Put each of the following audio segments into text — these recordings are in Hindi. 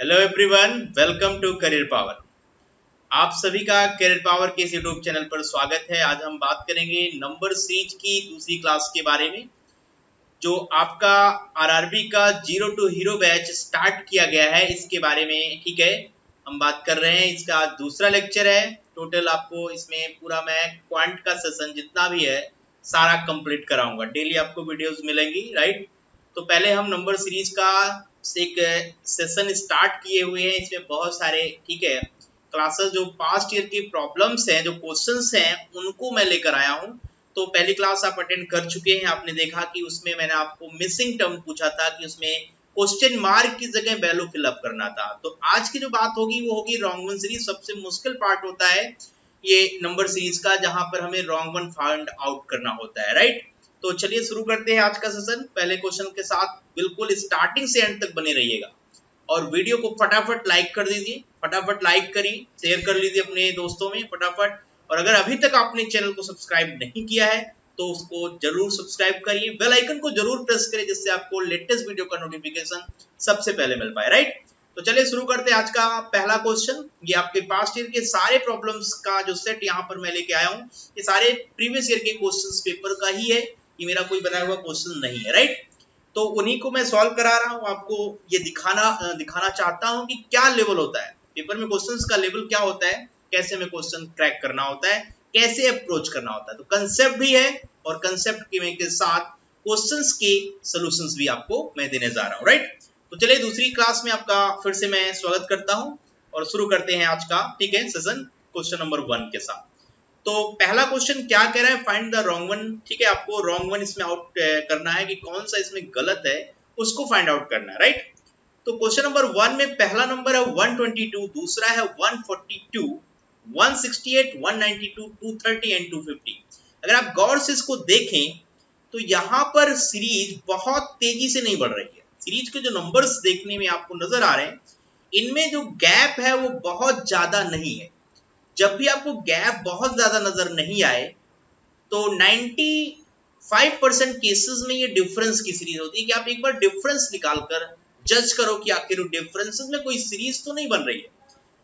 Hello everyone, welcome to Career Power. आप सभी का करियर पावर के इस यूट्यूब चैनल पर स्वागत है। आज हम बात करेंगे नंबर सीरीज की दूसरी क्लास के बारे में, जो आपका आरआरबी का zero to hero batch start किया गया है, इसके बारे में। ठीक है, हम बात कर रहे हैं, इसका दूसरा लेक्चर है। टोटल आपको इसमें पूरा मैं क्वांट का सेशन जितना भी है सारा कंप्लीट कराऊंगा। डेली आपको वीडियोस मिलेंगी, राइट। तो पहले हम नंबर सीरीज का एक सेशन स्टार्ट किए हुए हैं। इसमें बहुत सारे, ठीक है, क्लासेस जो पास्ट ईयर की प्रॉब्लम्स हैं, जो क्वेश्चंस हैं, उनको मैं लेकर आया हूं। तो पहली क्लास आप अटेंड कर चुके हैं। आपने देखा कि उसमें मैंने आपको मिसिंग टर्म पूछा था कि उसमें क्वेश्चन मार्क की जगह वैल्यू फिलअप करना था। तो आज की जो बात होगी वो होगी रॉन्ग वन सीरीज। सबसे मुश्किल पार्ट होता है ये नंबर सीरीज का, जहां पर हमें रॉन्ग वन फाइंड आउट करना होता है, राइट। तो चलिए शुरू करते हैं आज का सेशन पहले क्वेश्चन के साथ। बिल्कुल स्टार्टिंग से एंड तक बने रहिएगा और वीडियो को फटाफट लाइक कर दीजिए। फटाफट लाइक करिए, शेयर कर लीजिए अपने दोस्तों में फटाफट। और अगर अभी तक आपने चैनल को सब्सक्राइब नहीं किया है तो उसको जरूर सब्सक्राइब करिए, बेल आइकन को जरूर प्रेस करिए, जिससे आपको लेटेस्ट वीडियो का नोटिफिकेशन सबसे पहले मिल पाए, राइट। तो चलिए शुरू करते हैं आज का पहला क्वेश्चन। ये आपके पास्ट ईयर के सारे प्रॉब्लम्स का जो सेट यहाँ पर मैं लेके आया हूँ, ये सारे प्रीवियस ईयर के क्वेश्चंस पेपर का ही है, ये मेरा कोई बनाया हुआ क्वेश्चन नहीं है, राइट। तो उन्हीं को मैं सॉल्व करा रहा हूँ, आपको ये दिखाना चाहता हूँ कि क्या लेवल होता है पेपर में, क्वेश्चंस का लेवल क्या होता है, कैसे में क्वेश्चन क्रैक करना होता है, कैसे अप्रोच करना होता है। तो कंसेप्ट भी है और कंसेप्ट के साथ क्वेश्चंस के सॉल्यूशंस भी आपको मैं देने जा रहा हूँ, राइट। तो चलिए दूसरी क्लास में आपका फिर से मैं स्वागत करता हूँ और शुरू करते हैं आज का, ठीक है, सेशन क्वेश्चन नंबर 1 के साथ। तो पहला क्वेश्चन क्या कह रहा है, फाइंड द रॉन्ग वन। ठीक है, आपको रॉन्ग वन इसमें आउट करना है कि कौन सा इसमें गलत है, उसको फाइंड आउट करना है, राइट। तो क्वेश्चन नंबर 1 में पहला नंबर है 122, दूसरा है 142, 168, 192, 230 एंड 250। अगर आप गौर से इसको देखें तो यहाँ पर सीरीज बहुत तेजी से नहीं बढ़ रही है। सीरीज के जो नंबर्स देखने में आपको नजर आ रहे हैं, इनमें जो गैप है वो बहुत ज्यादा नहीं है। जब भी आपको गैप बहुत ज्यादा नजर नहीं आए तो 95% केसेस में ये डिफरेंस की सीरीज होती है कि आप एक बार डिफरेंस निकालकर जज करो कि आखिर डिफरेंसेस में कोई सीरीज तो नहीं बन रही है।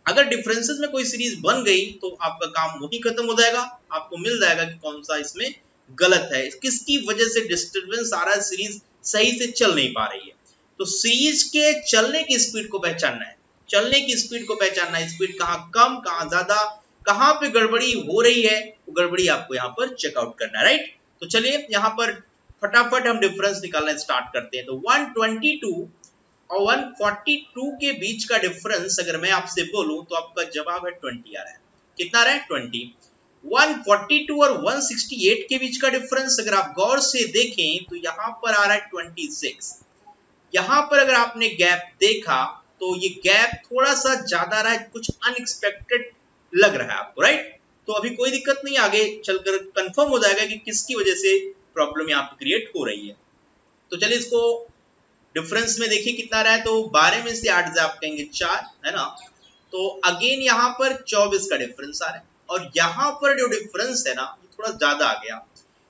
अगर डिफरेंसेस में कोई सीरीज बन गई तो आपका काम वही खत्म हो जाएगा, आपको मिल जाएगा कि कौन सा इसमें गलत है, किसकी वजह से डिस्टर्बेंस आ रहा है, सीरीज सही से चल नहीं पा रही है। तो सीरीज के चलने की स्पीड को पहचानना है, चलने की स्पीड को पहचानना है, स्पीड कहाँ कम कहाँ ज्यादा, कहाँ पे गड़बड़ी हो रही है, वो गड़बड़ी आपको यहाँ पर चेकआउट करना है, राइट। तो चलिए यहाँ पर फटाफट हम डिफरेंस निकालना स्टार्ट करते हैं। तो 122 और 142 के बीच का डिफरेंस अगर मैं आपसे बोलूं तो आपका जवाब है 20 आ रहा है। कितना आ रहा है? 20। 142 और 168 के बीच का डिफरेंस अगर आप गौर से देखें तो यहाँ पर आ रहा है 26। यहाँ पर अगर आपने गैप देखा तो ये गैप थोड़ा सा ज्यादा रहा है, कुछ अनएक्सपेक्टेड लग रहा है आपको, राइट। तो अभी कोई दिक्कत नहीं, आगे चलकर कंफर्म हो जाएगा कि किसकी वजह से प्रॉब्लम यहाँ पे क्रिएट हो रही है। तो चलिए इसको डिफरेंस में देखिए कितना रहा है। तो 12 में से 8 से आप कहेंगे 4, है ना। तो अगेन यहाँ पर 24 का डिफरेंस आ रहा है और यहाँ पर जो डिफरेंस है ना ये थोड़ा ज्यादा आ गया।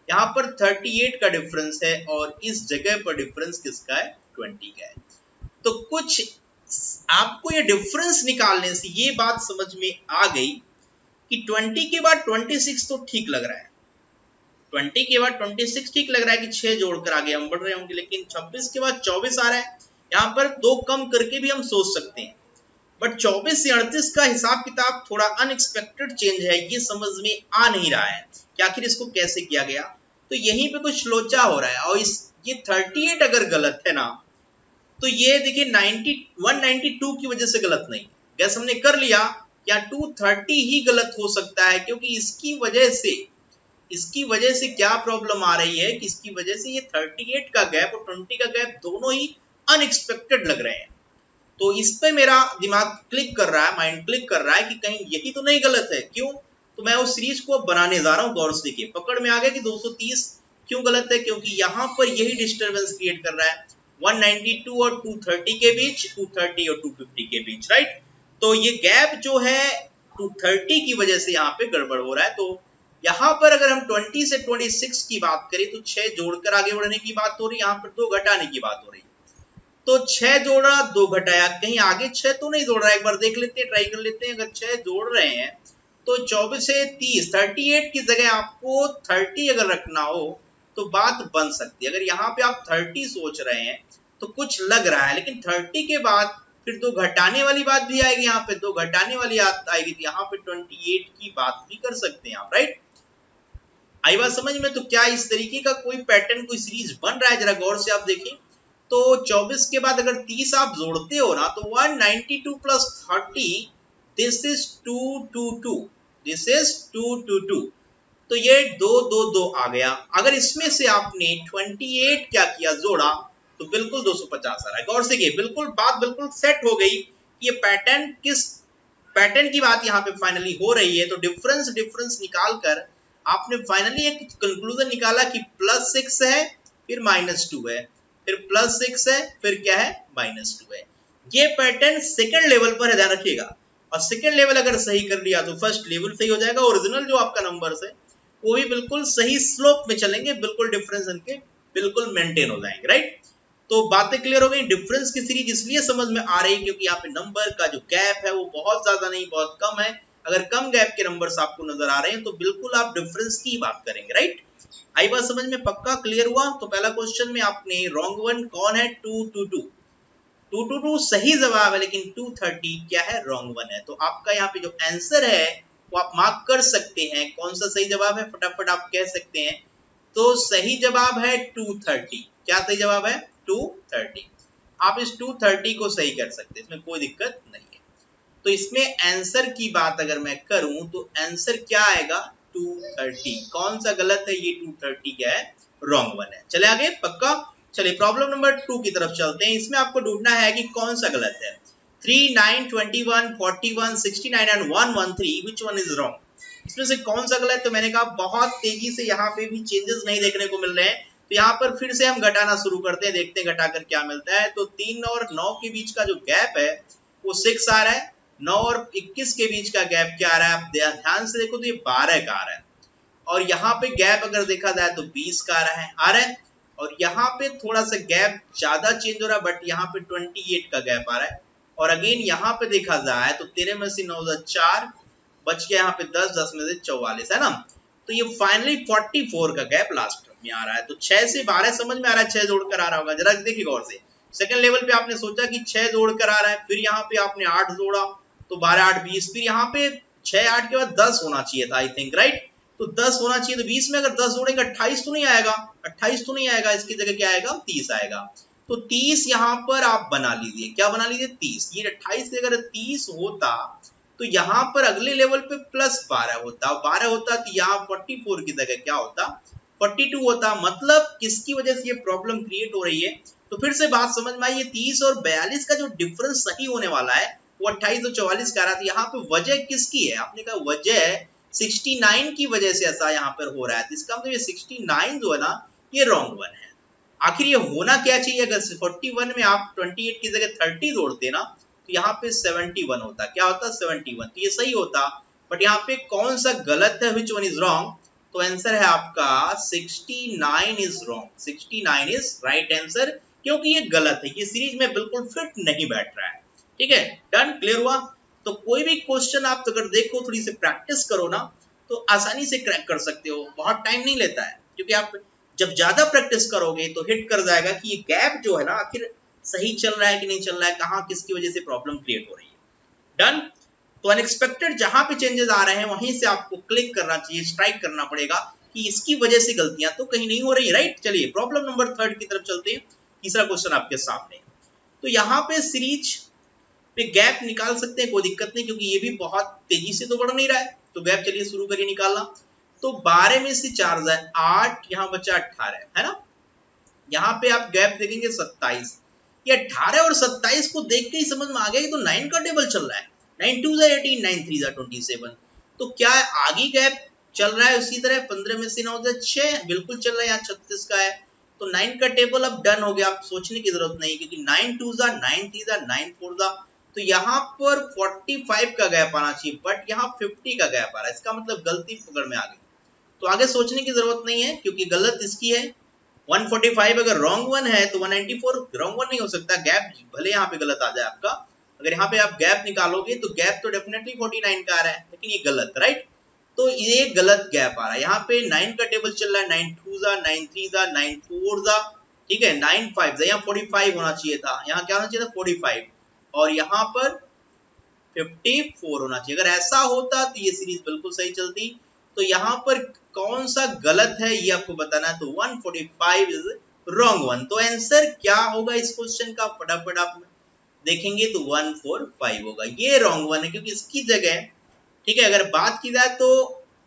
यहाँ पर 38 का डिफरेंस है और इस जगह पर डिफरेंस किसका है? 20 का है। तो कुछ आपको ये डिफरेंस निकालने से ये बात समझ में आ गई कि 20 के बाद 26 तो ठीक लग रहा है, 20 के बाद 26 ठीक लग रहा है कि 6 जोड़कर आगे हम बढ़ रहे होंगे, लेकिन 26 के बाद 24 आ रहा है। यहाँ पर 2 कम करके भी हम सोच सकते हैं, बट 24 से 38 का हिसाब किताब थोड़ा अनएक्सपेक्टेड चेंज है, ये समझ में आ नहीं रहा है कि आखिर इसको कैसे किया गया। तो यहीं पे कुछ लोचा हो रहा है और ये 38 अगर गलत है ना तो ये देखिए 192 की वजह से गलत नहीं, गैस हमने कर लिया, क्या 230 ही गलत हो सकता है, क्योंकि इसकी वजह से क्या प्रॉब्लम आ रही है कि इसकी वजह से ये 38 का गैप और 20 का गैप दोनों ही अनएक्सपेक्टेड लग रहे हैं। तो इस पे मेरा दिमाग क्लिक कर रहा है, माइंड क्लिक कर रहा है कि कहीं यही तो नहीं गलत है। क्यों? तो मैं उस सीरीज को बनाने जा रहा हूँ, गौर से देखिए, पकड़ में आ गया कि 230 क्यों गलत है, क्योंकि यहाँ पर यही डिस्टर्बेंस क्रिएट कर रहा है 192 और 230 के बीच, 230 और 250 के बीच, राइट। तो ये गैप जो है 230 की वजह से यहाँ पे गड़बड़ हो रहा है। तो यहाँ पर अगर हम 20 से 26 की बात करें तो 6 जोड़कर आगे बढ़ने की बात हो रही है, यहाँ पर 2 घटाने की बात हो रही है। तो 6 जोड़ा 2 घटाया, कहीं आगे 6 तो नहीं जोड़ रहा है, एक बार देख लेते हैं, ट्राई कर लेते हैं। अगर 6 जोड़ रहे हैं तो 24 से 30, 38 की जगह आपको 30 अगर रखना हो तो बात बन सकती है। अगर यहाँ पे आप 30 सोच रहे हैं तो कुछ लग रहा है, लेकिन 30 के बाद फिर 2 घटाने वाली बात भी आएगी, यहाँ पे 2 घटाने वाली आएगी, तो यहाँ पे 28 की बात भी कर सकते हैं आप, राइट। आई बात समझ में? तो क्या इस तरीके का कोई पैटर्न, कोई सीरीज बन रहा है? जरा गौर से आप देखें तो 24 के बाद अगर 30 आप जोड़ते हो ना तो 192 plus 30, this is 222, this is 222। तो ये 222 आ गया। अगर इसमें से आपने 28 क्या किया, जोड़ा, तो बिल्कुल 250 आ रहा है। गौर से बिल्कुल बात बिल्कुल सेट हो गई। ये पैटर्न, किस पैटर्न की बात यहाँ पे फाइनली हो रही है। तो डिफरेंस डिफरेंस निकाल कर आपने फाइनली एक कंक्लूजन निकाला कि +6 है, फिर -2 है, फिर +6 है, फिर क्या है, -2 है। ये पैटर्न सेकंड लेवल पर है, ध्यान रखिएगा। और सेकंड लेवल अगर सही कर लिया तो फर्स्ट लेवल सही हो जाएगा। ओरिजिनल जो आपका नंबर्स है वो भी बिल्कुल सही स्लोप में चलेंगे, बिल्कुल डिफरेंस इनके बिल्कुल मेंटेन हो जाएंगे, राइट। तो बातें क्लियर हो गई। डिफरेंस की सीरीज इसलिए समझ में आ रही है क्योंकि यहाँ पे नंबर का जो गैप है वो बहुत ज्यादा नहीं, बहुत कम है। अगर कम गैप के नंबर्स आपको नजर आ रहे हैं तो बिल्कुल आप डिफरेंस की बात करेंगे, राइट। आई बात समझ में? पक्का क्लियर हुआ? तो पहला क्वेश्चन में आपने रॉन्ग वन कौन है, 222, 222 सही जवाब है, लेकिन 230 क्या है, रॉन्ग वन है। तो आपका यहाँ पे जो आंसर है वो आप मार्क कर सकते हैं। कौन सा सही जवाब है, फटाफट आप कह सकते हैं। तो सही जवाब है 230। क्या सही जवाब है, 230। आप इस 230 को सही कर सकते हैं, इसमें कोई दिक्कत नहीं है। तो इसमें आंसर की बात अगर मैं करूं तो आंसर क्या आएगा, 230। कौन सा गलत है, ये 230 क्या है, रॉन्ग वन है। चले आगे, पक्का। चलिए प्रॉब्लम नंबर 2 की तरफ चलते हैं। इसमें आपको ढूंढना है कि कौन सा गलत है। 3, 9, 21, 41, 69 and 113 which one is wrong. इसमें से कौन सा गलत? तो मैंने कहा बहुत तेजी से यहाँ पे भी चेंजेस नहीं देखने को मिल रहे हैं, तो यहाँ पर फिर से हम घटाना शुरू करते हैं, देखते हैं घटाकर क्या मिलता है। तो 3 और 9 के बीच का जो गैप है वो 6 आ रहा है। 9 और 21 के बीच का गैप क्या आ रहा है, आप ध्यान से देखो तो ये 12 का आ रहा है। और यहाँ पे गैप अगर देखा जाए तो 20 का आ रहा है। और यहाँ पे थोड़ा सा गैप ज्यादा चेंज हो रहा है, बट यहाँ पे 28 का गैप आ रहा है। और अगेन यहाँ पे देखा जाए तो 13 में से 9 4 बच गया, यहाँ पे 10, 10 में से 44 है ना। तो ये फाइनली 44 का गैप लास्ट में आ रहा है। तो 6 से 12 समझ में आ रहा है, 6 जोड़कर आ रहा होगा। जरा देखिए गौर से, सेकंड लेवल पे आपने सोचा कि 6 जोड़कर आ रहा है, फिर यहाँ पे आपने 8 जोड़ा तो 12, 8, 20, फिर यहाँ पे 6, 8 के बाद 10 होना चाहिए था, आई थिंक, राइट। तो 10 होना चाहिए, तो 20 में अगर 10 जोड़ेंगे 28 तो नहीं आएगा, 28 तो नहीं आएगा, इसकी जगह क्या आएगा, 30 आएगा। तो 30 यहाँ पर आप बना लीजिए, क्या बना लीजिए, 30। ये 28 से अगर 30 होता तो यहाँ पर अगले लेवल पे +12 होता, 12 होता तो यहाँ 44 की जगह क्या होता, 42 होता। मतलब किसकी वजह से ये प्रॉब्लम क्रिएट हो रही है? तो फिर से बात समझ में आई, ये 30 और 42 का जो डिफरेंस सही होने वाला है वो 28 और 44 का रहा था। यहाँ पे वजह किसकी है? आपने कहा वजह 69 की वजह से ऐसा यहाँ पर हो रहा है। तो इसका मतलब ये 69 जो है ना, ये रॉन्ग वन है। आखिर ये होना क्या चाहिए? अगर 41 में आप 28 की जगह 30 जोड़ते ना तो यहाँ पे 71 होता। क्या होता, 71। तो ये सही होता, बट यहाँ पे कौन सा गलत है, विच वन इज रॉन्ग? तो आंसर है आपका 69 is wrong, 69 is right answer, क्योंकि ये गलत है, ये सीरीज में बिल्कुल फिट नहीं बैठ रहा है। ठीक है, डन, क्लियर हुआ? तो कोई भी क्वेश्चन आप अगर देखो, थोड़ी सी प्रैक्टिस करो ना तो आसानी से क्रैक कर सकते हो, बहुत टाइम नहीं लेता है। क्योंकि आप जब ज्यादा प्रैक्टिस करोगे तो हिट कर जाएगा कि ये गैप जो है ना आखिर सही चल रहा है कि नहीं चल रहा है, कहाँ किसकी वजह से प्रॉब्लम क्रिएट हो रही है। डन। तो अनएक्सपेक्टेड जहां पे चेंजेस आ रहे हैं वहीं से आपको क्लिक करना चाहिए, स्ट्राइक करना पड़ेगा कि इसकी वजह से गलतियां तो कहीं नहीं हो रही, राइट। चलिए प्रॉब्लम नंबर 3 की तरफ चलते हैं। तीसरा क्वेश्चन आपके सामने। तो यहाँ पे सीरीज पे गैप निकाल सकते हैं, कोई दिक्कत नहीं, क्योंकि ये भी बहुत तेजी से तो बढ़ नहीं रहा है। तो गैप चलिए शुरू करिए निकालना। तो 12 में से 4 जाए 8, यहाँ बचा 18 है ना। यहाँ पे आप गैप देखेंगे 27। ये 18 और 27 को देख के ही समझ में आ गया कि तो 9 का टेबल चल रहा है। 9 2 18, 9 3 27। तो क्या आगे गैप चल रहा है उसी तरह। 15 में से 9 6 बिल्कुल चल रहा है, यहाँ 36 का है। तो 9 का टेबल अब डन हो गया, आप सोचने की जरूरत नहीं, क्योंकि 9 2 9 3 9 4। तो यहाँ पर 45 का गैप आना चाहिए, बट यहाँ 50 का गैप आ रहा है। इसका मतलब गलती पकड़ में आ गई। तो आगे सोचने की जरूरत नहीं है, क्योंकि गलत इसकी है 145 अगर रॉन्ग वन है तो 194 रॉन्ग वन नहीं हो सकता, गैप भले यहाँ पे गलत आ जाए आपका, अगर यहाँ पे आप गैप निकालोगे तो गैप तो डेफिनेटली 49 का आ रहा है, लेकिन ये गलत, राइट। तो ये गलत गैप आ रहा है, यहाँ पे 9 का टेबल चल रहा है, 9 2 जा, 9 3 जा, 9 4 जा, ठीक है, 9 5 जा, यहाँ 45 होना चाहिए था, यहाँ क्या होना चाहिए था 45, और यहाँ पर 54 होना चाहिए। अगर ऐसा होता तो ये सीरीज बिल्कुल सही चलती। तो यहाँ पर कौन सा गलत है ये आपको बताना है, तो 145 इज रॉन्ग वन। तो आंसर क्या होगा इस क्वेश्चन का, फटाफट आप देखेंगे तो 145 होगा, ये रॉन्ग वन है क्योंकि इसकी जगह, ठीक है, अगर बात की जाए तो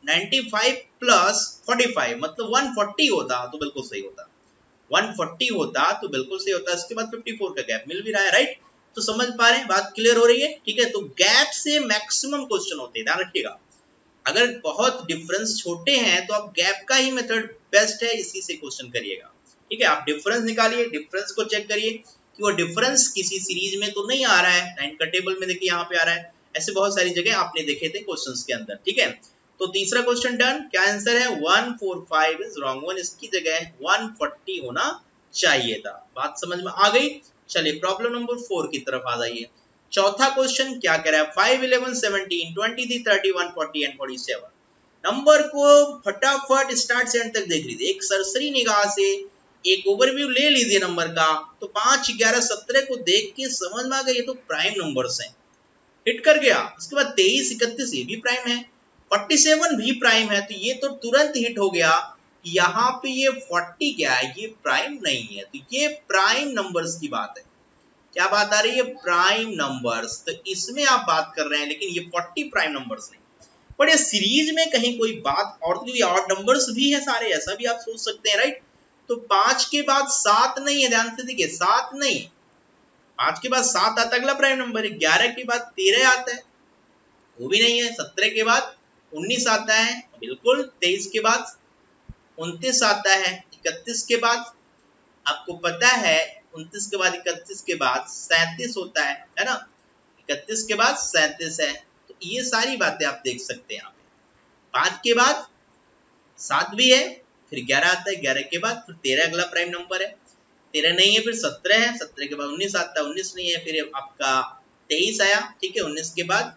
95 प्लस 45 मतलब 140 होता तो बिल्कुल सही होता, 140 होता तो बिल्कुल सही होता, इसके बाद 54 का गैप मिल भी रहा है, राइट। तो समझ पा रहे हैं, बात क्लियर हो रही है, ठीक है। तो गैप से मैक्सिमम क्वेश्चन होते हैं, ध्यान रखिएगा। अगर बहुत डिफरेंस छोटे हैं तो आप गैप का ही मेथड बेस्ट है, इसी से क्वेश्चन करिएगा, ठीक है। आप डिफरेंस निकालिए, डिफरेंस को चेक करिए कि वो डिफरेंस किसी सीरीज में तो नहीं आ रहा है, 9 का टेबल में देखिए यहाँ पे आ रहा है, ऐसे बहुत सारी जगह आपने देखे थे क्वेश्चंस के अंदर, ठीक है। तो तीसरा क्वेश्चन डन, क्या आंसर है 145 इज रॉन्ग वन, इसकी जगह 140 होना चाहिए था, बात समझ में आ गई। चलिए प्रॉब्लम नंबर 4 की तरफ आ जाइए। चौथा क्वेश्चन क्या कह रहा है, 5 11 17 23 31 40 एंड 47 नंबर को फटाफट स्टार्ट से एंड तक देख लीजिए, एक सरसरी निगाह से एक ओवरव्यू ले लीजिए नंबर का। तो 5 11 17 को देख के समझ में आ गया ये तो प्राइम नंबर्स हैं, हिट कर गया। उसके बाद 23 31 ये भी प्राइम है, 47 भी प्राइम है, तो ये तो तुरंत हिट हो गया। यहाँ पे ये 40 क्या है, ये प्राइम नहीं है, तो ये प्राइम नंबर्स की बात है। क्या बात आ रही है, प्राइम नंबर्स, तो इसमें आप बात कर रहे हैं, लेकिन ये 40 प्राइम नंबर्स नहीं। पर ये सीरीज में कहीं कोई बात और, तो ऑड नंबर्स भी है सारे, ऐसा भी आप सोच सकते हैं, राइट। तो 5 के बाद 7 नहीं है, ध्यान से देखिए 7 नहीं, 5 के बाद 7 आता है अगला प्राइम नंबर है, 11 के बाद 13 आता है वो भी नहीं है, 17 के बाद 19 आता है बिल्कुल, 23 के बाद 29 आता है, 31 के बाद आपको पता है 29 के बाद 31 के बाद 37 होता है ना, 31 के बाद 37 है। तो ये सारी बातें आप देख सकते हैं यहाँ पे, 5 के बाद 7 भी है, फिर 11 आता है, 11 के बाद फिर 13 अगला प्राइम नंबर है, 13 नहीं है, फिर 17 है, 17 के बाद 19 आता है, 19 नहीं है, फिर आपका 23 आया, ठीक है, 19 के बाद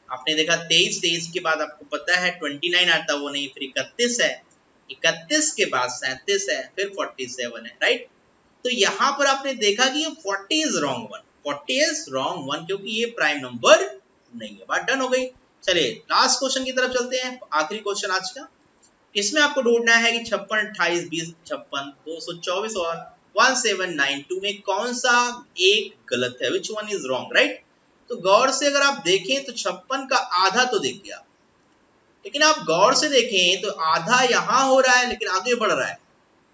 आपने देखा 23, 23 के बाद आपको पता है 29 आता, वो नहीं, फिर 31 है, 31 के बाद 37 है, फिर 47 है, राइट। तो यहाँ पर आपने देखा कि ये 40 is wrong one, 40 is wrong one क्योंकि ये प्राइम नंबर नहीं है, बात डन हो गई। चलिए लास्ट क्वेश्चन की तरफ चलते हैं, आखिरी क्वेश्चन आज का। इसमें आपको ढूंढना है कि 56 28 20 56 224 और 1792 में कौन सा एक गलत है, which one is wrong, right. तो गौर से अगर आप देखें तो 56 का आधा तो दिख गया, लेकिन आप गौर से देखें तो आधा यहाँ हो रहा है लेकिन आगे बढ़ रहा है।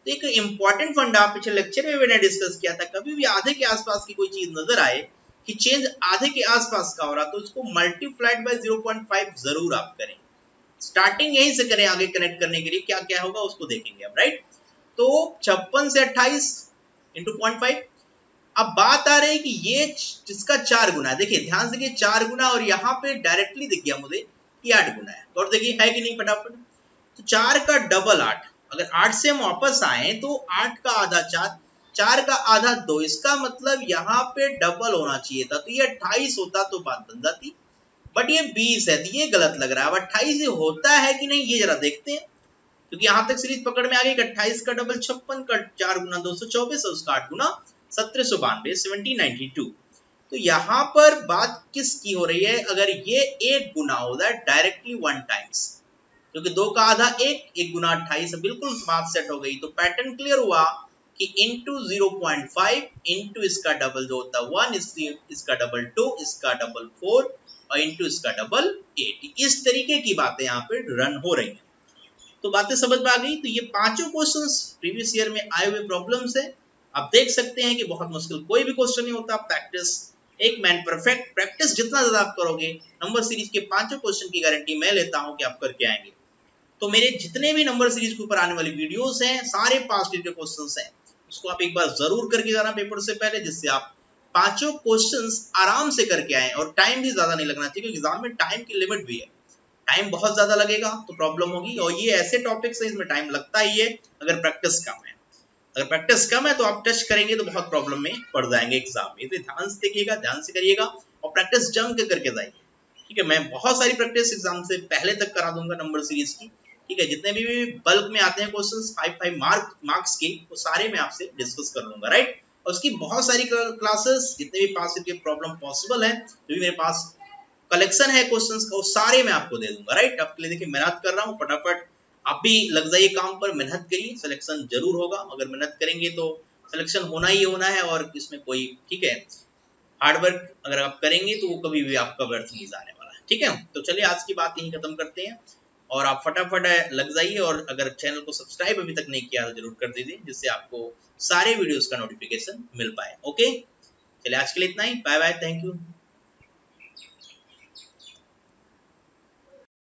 तो एक इंपॉर्टेंट फंडा पिछले लेक्चर में मैंने डिस्कस किया था, कभी भी आधे के आसपास की कोई चीज नजर आए कि चेंज आधे के आसपास का हो रहा, तो उसको मल्टीप्लाइड बाय 0.5 जरूर आप करें, स्टार्टिंग यहीं से करें, आगे कनेक्ट करने के लिए क्या क्या होगा उसको देखेंगे हम, राइट। तो 56 से 28 इंटू 0.5। अब बात आ रही है कि ये जिसका 4 गुना है, देखिए ध्यान से देखिए 4 गुना, और यहाँ पे डायरेक्टली दिख गया मुझे कि 8 गुना है, और देखिए है कि नहीं फटाफट। तो 4 का डबल 8, अगर 8 से हम वापस आए तो 8 का आधा 4, 4 का आधा 2, इसका मतलब यहाँ पे डबल होना चाहिए था, तो ये 28 होता तो बात बन जाती, बट ये 20 है, तो ये गलत लग रहा है। अब 28 ये होता है कि नहीं ये जरा देखते हैं, क्योंकि यहाँ तक सीरीज पकड़ में आ गई, 28 का डबल 56 का 4 गुना 224 और उसका 8 गुना 1792 1792। तो यहाँ पर बात किसकी हो रही है, अगर ये एक गुना हो जाए डायरेक्टली 1 टाइम्स, क्योंकि 2 का आधा 1 गुना 28, बिल्कुल बात सेट हो गई। तो पैटर्न क्लियर हुआ कि इंटू 0.5 इंटू इसका डबल जो होता है 1, इसका डबल 2, इसका डबल 4 और इंटू इसका डबल 8, इस तरीके की बातें यहाँ पे रन हो रही हैं। तो बातें समझ में आ गई। तो ये पांचों क्वेश्चंस प्रीवियस ईयर में आए हुए प्रॉब्लम्स है, आप देख सकते हैं कि बहुत मुश्किल कोई भी क्वेश्चन नहीं होता, प्रैक्टिस एक मैन परफेक्ट, प्रैक्टिस जितना ज्यादा आप करोगे नंबर सीरीज के पांचों क्वेश्चन की गारंटी मैं लेता हूं कि आप करके आएंगे। तो मेरे जितने भी नंबर सीरीज के ऊपर आने वाली वीडियोस हैं सारे पास्ट ईयर के क्वेश्चंस हैं, उसको आप एक बार जरूर करके जाना पेपर से पहले, जिससे आप पांचों क्वेश्चंस आराम से करके आए, और टाइम भी ज्यादा नहीं लगना चाहिए क्योंकि एग्जाम में टाइम की लिमिट भी है, टाइम बहुत ज्यादा लगेगा तो प्रॉब्लम होगी, और ये ऐसे टॉपिक्स हैं इसमें टाइम लगता ही है अगर प्रैक्टिस कम है। अगर प्रैक्टिस कम है तो आप टच करेंगे तो बहुत प्रॉब्लम में पड़ जाएंगे एग्जाम में। तो ध्यान से देखिएगा, ध्यान से करिएगा और प्रैक्टिस जम के करके जाइए। ठीक है, मैं बहुत सारी प्रैक्टिस एग्जाम से पहले तक करा दूंगा नंबर सीरीज की। ठीक है, जितने भी बल्क में आते हैं क्वेश्चंस 5 मार्क्स के, वो सारे मैं आपसे डिस्कस कर लूंगा, राइट। और उसकी बहुत सारी क्लासेस, जितने भी पास के प्रॉब्लम पॉसिबल है, जो भी मेरे पास कलेक्शन है क्वेश्चंस का, वो सारे मैं आपको दे दूंगा, राइट। आपके लिए देखिए मेहनत कर रहा हूँ, फटाफट आप भी लग जाइए काम पर, मेहनत करिए, सिलेक्शन जरूर होगा। अगर मेहनत करेंगे तो सिलेक्शन होना ही होना है, और इसमें कोई, ठीक है, हार्ड वर्क अगर आप करेंगे तो वो कभी भी आपका व्यर्थ नहीं जाने वाला है। ठीक है, तो चलिए आज की बात यहीं खत्म करते हैं, और आप फटाफट लग जाइए, और अगर चैनल को सब्सक्राइब अभी तक नहीं किया तो जरूर कर दीजिए, जिससे आपको सारे वीडियोस का नोटिफिकेशन मिल पाए। ओके, चलिए आज के लिए इतना ही, बाय बाय, थैंक यू।